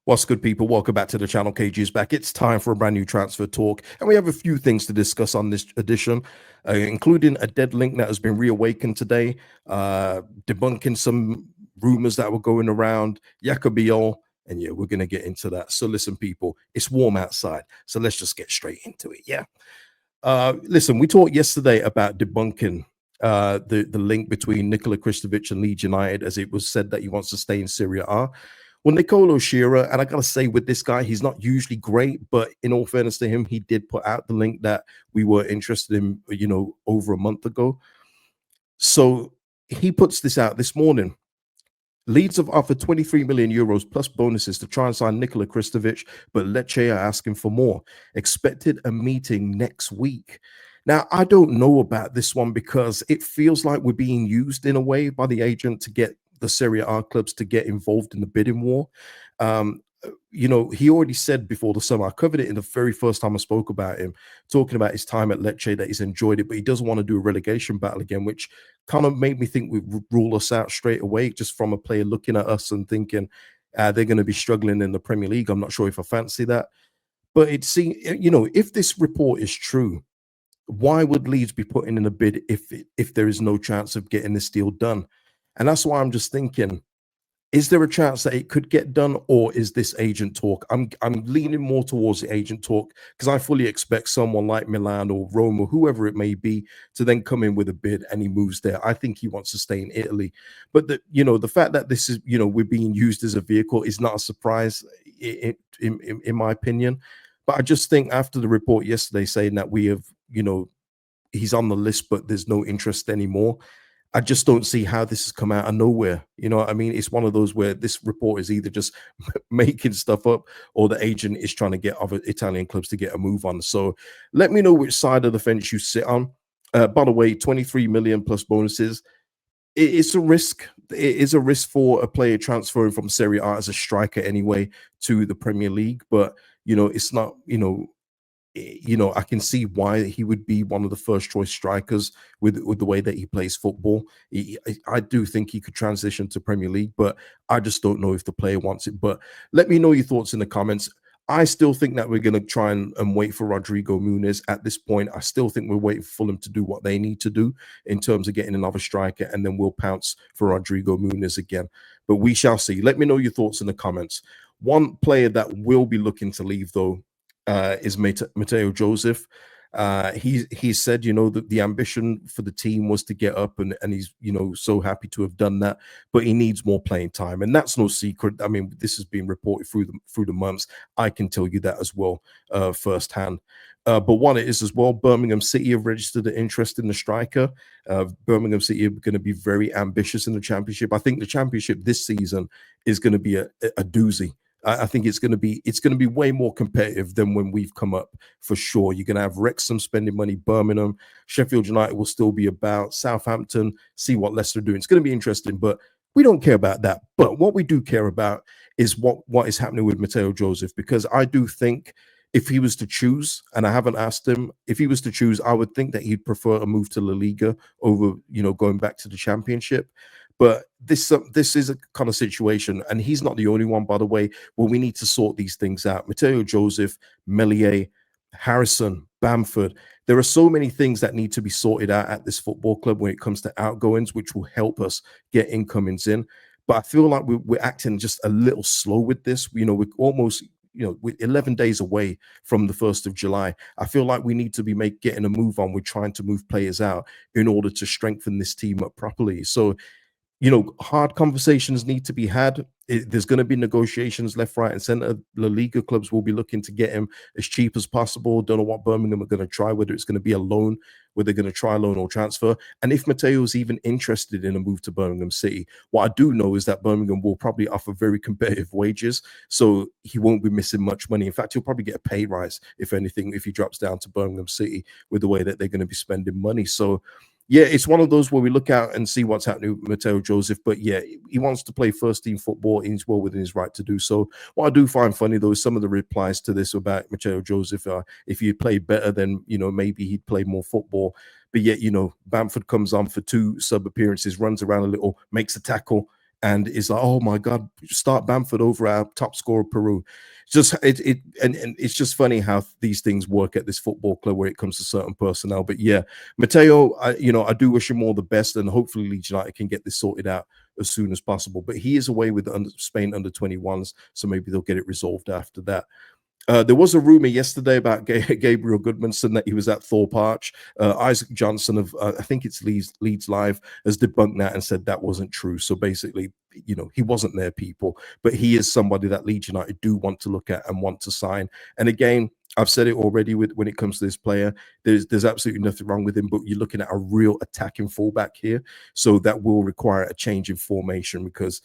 What's good, people? Welcome back to the channel. KG is back. It's time for a brand new transfer talk, and we have a few things to discuss on this edition, including a dead link that has been reawakened today, debunking some rumors that were going around, Jaka Bijol, and yeah, we're going to get into that. So listen, people, it's warm outside, so let's just get straight into it, yeah? Listen, we talked yesterday about debunking the link between Nikola Krstović and Leeds United, as it was said that he wants to stay in Serie A. Well, Nicolo Shearer, and I got to say with this guy, he's not usually great, but in all fairness to him, he did put out the link that we were interested in, over a month ago. So he puts this out this morning. Leeds have offered 23 million euros plus bonuses to try and sign Nikola Krstović, but Lecce are asking for more. Expected a meeting next week. Now, I don't know about this one because it feels like we're being used in a way by the agent to get the Serie A clubs to get involved in the bidding war. He already said before the summer, I covered it in the very first time I spoke about him, talking about his time at Lecce, that he's enjoyed it, but he doesn't want to do a relegation battle again, which kind of made me think we rule us out straight away, just from a player looking at us and thinking they're going to be struggling in the Premier League. I'm not sure if I fancy that. But it seems, if this report is true, why would Leeds be putting in a bid if there is no chance of getting this deal done? And that's why I'm just thinking, is there a chance that it could get done, or is this agent talk? I'm leaning more towards the agent talk, because I fully expect someone like Milan or Rome or whoever it may be to then come in with a bid, and he moves there. I think he wants to stay in Italy. But the fact that this is, we're being used as a vehicle is not a surprise in my opinion. But I just think after the report yesterday saying that we have, he's on the list, but there's no interest anymore, I just don't see how this has come out of nowhere. You know what I mean? It's one of those where this report is either just making stuff up, or the agent is trying to get other Italian clubs to get a move on. So let me know which side of the fence you sit on. By the way, 23 million plus bonuses. It's a risk. It is a risk for a player transferring from Serie A as a striker anyway to the Premier League. But, it's not, I can see why he would be one of the first choice strikers with the way that he plays football. I do think he could transition to Premier League, but I just don't know if the player wants it. But let me know your thoughts in the comments. I still think that we're going to try and wait for Rodrigo Muniz at this point. I still think we're waiting for Fulham to do what they need to do in terms of getting another striker, and then we'll pounce for Rodrigo Muniz again. But we shall see. Let me know your thoughts in the comments. One player that will be looking to leave, though, is Mateo Joseph. He said, that the ambition for the team was to get up, and he's, so happy to have done that, but he needs more playing time. And that's no secret. I mean, this has been reported through the months. I can tell you that as well, firsthand. But one, it is as well, Birmingham City have registered an interest in the striker. Birmingham City are going to be very ambitious in the Championship. I think the Championship this season is going to be a doozy. I think it's going to be way more competitive than when we've come up, for sure. You're going to have Wrexham spending money, Birmingham, Sheffield United will still be about, Southampton, see what Leicester are doing. It's going to be interesting, but we don't care about that. But what we do care about is what is happening with Mateo Joseph, because I do think if he was to choose, and I haven't asked him, if he was to choose, I would think that he'd prefer a move to La Liga over, going back to the Championship. But this is a kind of situation, and he's not the only one, by the way, where we need to sort these things out. Mateo Joseph, Meslier, Harrison, Bamford. There are so many things that need to be sorted out at this football club when it comes to outgoings, which will help us get incomings in. But I feel like we're acting just a little slow with this. We're almost, we're 11 days away from the 1st of July. I feel like we need to be getting a move on. We're trying to move players out in order to strengthen this team up properly. So, hard conversations need to be had. There's going to be negotiations left, right, and center. La Liga clubs will be looking to get him as cheap as possible. Don't know what Birmingham are going to try, whether it's going to be a loan, whether they're going to try loan or transfer. And if Mateo is even interested in a move to Birmingham City, what I do know is that Birmingham will probably offer very competitive wages, so he won't be missing much money. In fact, he'll probably get a pay rise, if anything, if he drops down to Birmingham City with the way that they're going to be spending money. So, yeah, it's one of those where we look out and see what's happening with Mateo Joseph. But yeah, he wants to play first team football, and he's well within his right to do so. What I do find funny, though, is some of the replies to this about Mateo Joseph. If he played better, then, maybe he'd play more football. But yet, Bamford comes on for 2 sub appearances, runs around a little, makes a tackle, and is like, oh my God, start Bamford over our top scorer Peru. Just and it's just funny how these things work at this football club where it comes to certain personnel. But yeah, Mateo, I do wish him all the best, and hopefully Leeds United can get this sorted out as soon as possible. But he is away with the Spain under 21s, so maybe they'll get it resolved after that. There was a rumor yesterday about Gabriel Goodmanson that he was at Thorpe Arch. Isaac Johnson of I think it's Leeds Live has debunked that and said that wasn't true. So basically, he wasn't there, people. But he is somebody that Leeds United do want to look at and want to sign. And again, I've said it already when it comes to this player. There's absolutely nothing wrong with him, but you're looking at a real attacking fullback here. So that will require a change in formation because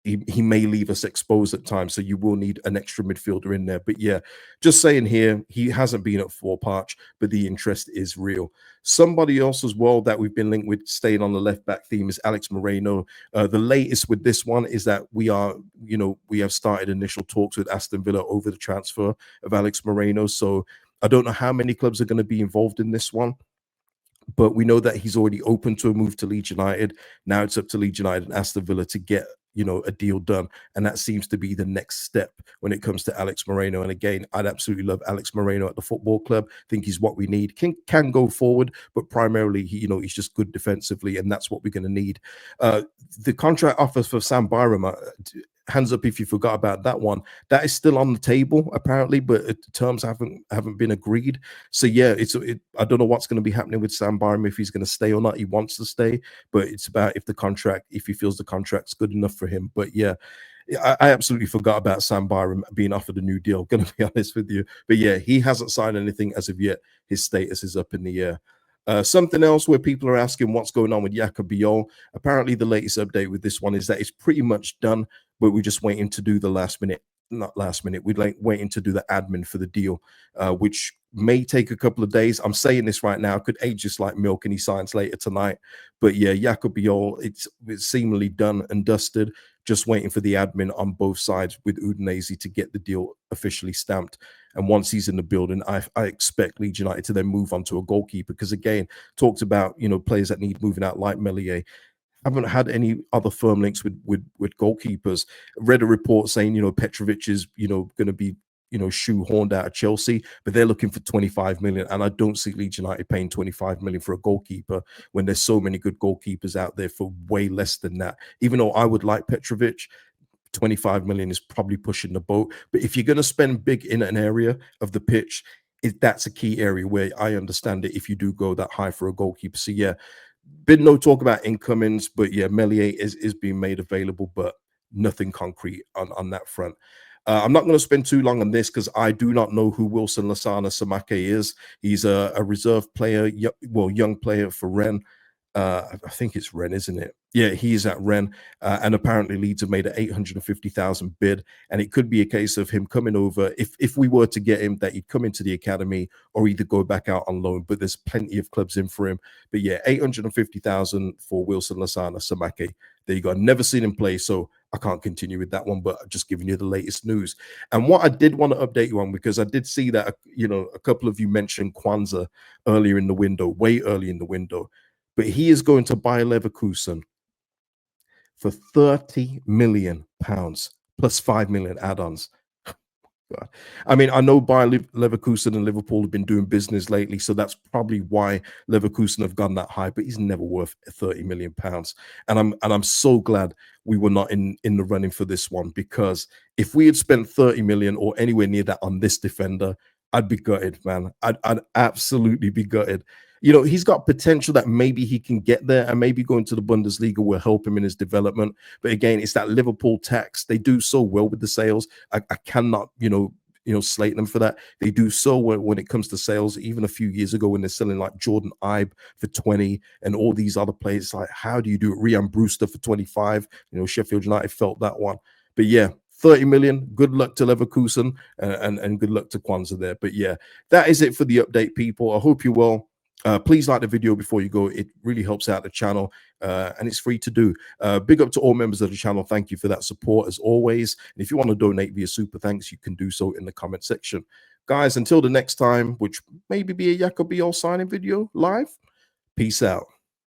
he may leave us exposed at times, so you will need an extra midfielder in there. But yeah, just saying here, he hasn't been at Thorpe Arch, but the interest is real. Somebody else as well that we've been linked with, staying on the left back theme, is Alex Moreno. The latest with this one is that we have started initial talks with Aston Villa over the transfer of Alex Moreno. So I don't know how many clubs are going to be involved in this one, but we know that he's already open to a move to Leeds United. Now it's up to Leeds United and Aston Villa to get a deal done, and that seems to be the next step when it comes to Alex Moreno. And again, I'd absolutely love Alex Moreno at the football club. Think he's what we need. Can go forward, but primarily he's just good defensively, and that's what we're going to need. The contract offer for Sam Byram, hands up if you forgot about that one. That is still on the table apparently, but terms haven't been agreed. So yeah, I don't know what's going to be happening with Sam Byram, if he's going to stay or not. He wants to stay, but it's about if he feels the contract's good enough for him. But yeah, I absolutely forgot about Sam Byram being offered a new deal, gonna be honest with you. But yeah, he hasn't signed anything as of yet. His status is up in the air. Something else where people are asking what's going on with Jaka Bijol. Apparently, the latest update with this one is that it's pretty much done, but we're just waiting to do the not last minute. We're waiting to do the admin for the deal, which may take a couple of days. I'm saying this right now, could age just like milk, and he signs later tonight. But yeah, Jaka Bijol, it's seemingly done and dusted. Just waiting for the admin on both sides with Udinese to get the deal officially stamped. And once he's in the building, I expect Leeds United to then move on to a goalkeeper. Because again, talked about players that need moving out like Meslier. Haven't had any other firm links with goalkeepers. Read a report saying Petrovic is going to be shoehorned out of Chelsea, but they're looking for 25 million, and I don't see Leeds United paying 25 million for a goalkeeper when there's so many good goalkeepers out there for way less than that. Even though I would like Petrovic, 25 million is probably pushing the boat. But if you're going to spend big in an area of the pitch, that's a key area where I understand it if you do go that high for a goalkeeper. So yeah, been no talk about incomings, but yeah, Meslier is being made available, but nothing concrete on that front. I'm not going to spend too long on this because I do not know who Wilson Lassana Samaké is. He's a reserve player, young player for Rennes. I think it's Rennes, isn't it? Yeah, he's at Rennes, and apparently Leeds have made an 850,000 bid, and it could be a case of him coming over. If we were to get him, that he'd come into the academy or either go back out on loan. But there's plenty of clubs in for him. But yeah, 850,000 for Wilson Lassana Samaké. There you go. I've never seen him play, so I can't continue with that one. But I'm just giving you the latest news. And what I did want to update you on, because I did see that a couple of you mentioned Quansah earlier in the window, way early in the window. But he is going to buy Leverkusen for £30 million plus 5 million add-ons. God. I mean, I know Bayer Leverkusen and Liverpool have been doing business lately, so that's probably why Leverkusen have gone that high. But he's never worth £30 million, and I'm so glad we were not in the running for this one, because if we had spent 30 million or anywhere near that on this defender, I'd be gutted, man. I'd absolutely be gutted. He's got potential that maybe he can get there, and maybe going to the Bundesliga will help him in his development. But again, it's that Liverpool tax. They do so well with the sales. I cannot, slate them for that. They do so well when it comes to sales. Even a few years ago when they're selling like Jordan Ibe for 20 and all these other players, like, how do you do it? Ryan Brewster for 25. Sheffield United felt that one. But yeah, 30 million. Good luck to Leverkusen and good luck to Quansah there. But yeah, that is it for the update, people. I hope you're well. Please like the video before you go. It really helps out the channel, and it's free to do. Big up to all members of the channel. Thank you for that support as always. And if you want to donate via super thanks, you can do so in the comment section. Guys, until the next time, which maybe be a Jaka Bijol signing video live, peace out.